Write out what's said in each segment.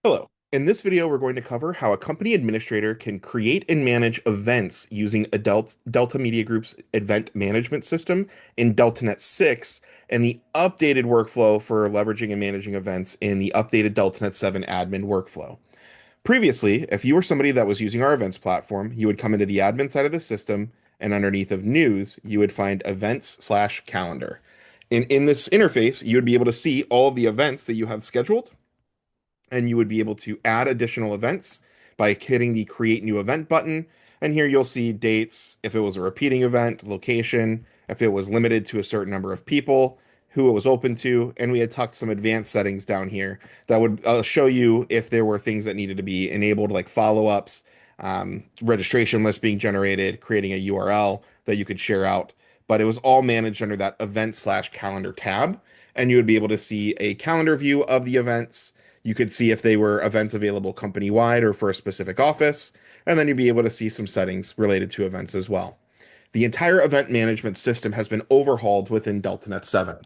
Hello. In this video, we're going to cover how a company administrator can create and manage events using Delta Media Group's event management system in DeltaNet 6 and the updated workflow for leveraging and managing events in the updated DeltaNet 7 admin workflow. Previously, if you were somebody that was using our events platform, you would come into the admin side of the system, and underneath of news, you would find events/calendar. In this interface, you would be able to see all of the events that you have scheduled, and you would be able to add additional events by hitting the create new event button. And here you'll see dates, if it was a repeating event, location, if it was limited to a certain number of people, who it was open to, and we had tucked some advanced settings down here that would show you if there were things that needed to be enabled, like follow-ups, registration list being generated, creating a URL that you could share out. But it was all managed under that event/calendar tab, and you would be able to see a calendar view of the events. You could see if they were events available company-wide or for a specific office, and then you'd be able to see some settings related to events as well. The entire event management system has been overhauled within DeltaNet 7.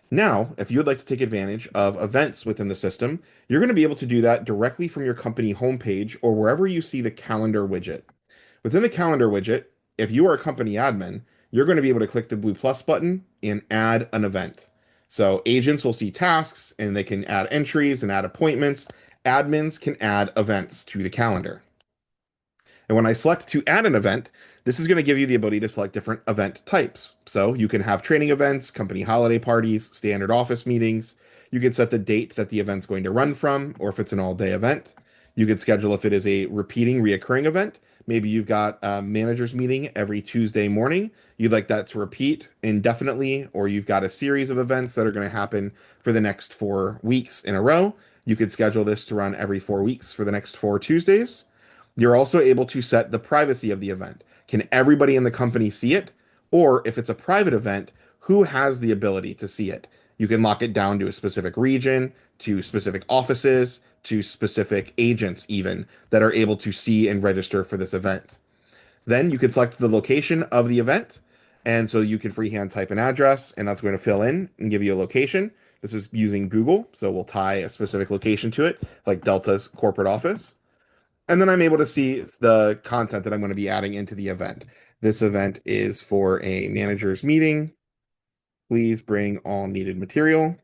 Now, if you would like to take advantage of events within the system, you're going to be able to do that directly from your company homepage or wherever you see the calendar widget. Within the calendar widget, if you are a company admin, you're going to be able to click the blue plus button and add an event. So agents will see tasks and they can add entries and add appointments. Admins can add events to the calendar. And when I select to add an event, this is going to give you the ability to select different event types. So you can have training events, company holiday parties, standard office meetings. You can set the date that the event's going to run from, or if it's an all-day event. You could schedule if it is a reoccurring event. Maybe you've got a manager's meeting every Tuesday morning. You'd like that to repeat indefinitely, or you've got a series of events that are going to happen for the next 4 weeks in a row. You could schedule this to run every 4 weeks for the next 4 Tuesdays. You're also able to set the privacy of the event. Can everybody in the company see it? Or if it's a private event, who has the ability to see it? You can lock it down to a specific region, to specific offices, to specific agents, even that are able to see and register for this event. Then you can select the location of the event. And so you can freehand type an address, and that's going to fill in and give you a location. This is using Google, so we'll tie a specific location to it, like Delta's corporate office. And then I'm able to see the content that I'm going to be adding into the event. This event is for a manager's meeting. Please bring all needed material.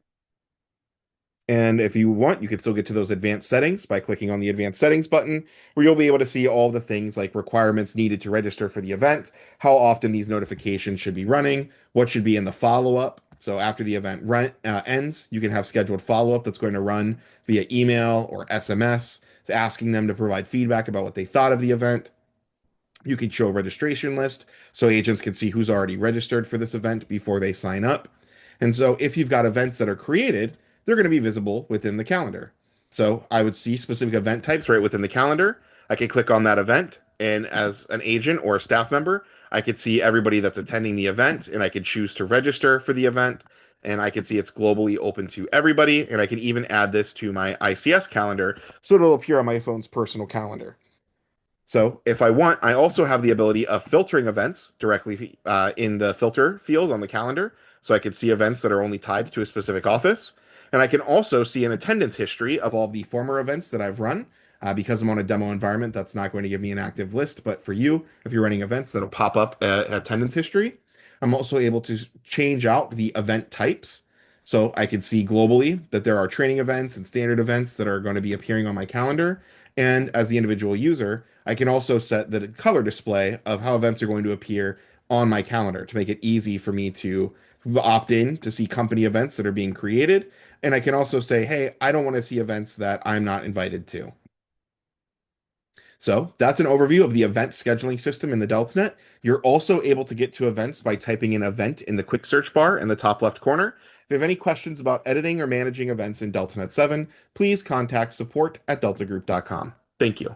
And if you want, you can still get to those advanced settings by clicking on the advanced settings button, where you'll be able to see all the things like requirements needed to register for the event, how often these notifications should be running, what should be in the follow-up. So after the event ends, you can have scheduled follow-up that's going to run via email or SMS, asking them to provide feedback about what they thought of the event. You can show a registration list so agents can see who's already registered for this event before they sign up. And so if you've got events that are created, they're going to be visible within the calendar. So I would see specific event types right within the calendar. I can click on that event, and as an agent or a staff member, I could see everybody that's attending the event, and I could choose to register for the event. And I can see it's globally open to everybody. And I can even add this to my ICS calendar so it'll appear on my phone's personal calendar. So if I want, I also have the ability of filtering events directly in the filter field on the calendar. So I can see events that are only tied to a specific office. And I can also see an attendance history of all the former events that I've run. Because I'm on a demo environment, that's not going to give me an active list. But for you, if you're running events, that'll pop up attendance history. I'm also able to change out the event types. So I can see globally that there are training events and standard events that are going to be appearing on my calendar. And as the individual user, I can also set the color display of how events are going to appear on my calendar to make it easy for me to opt in to see company events that are being created. And I can also say, hey, I don't want to see events that I'm not invited to. So that's an overview of the event scheduling system in the DeltaNet. You're also able to get to events by typing in event in the quick search bar in the top left corner. If you have any questions about editing or managing events in DeltaNet 7, please contact support@deltagroup.com. Thank you.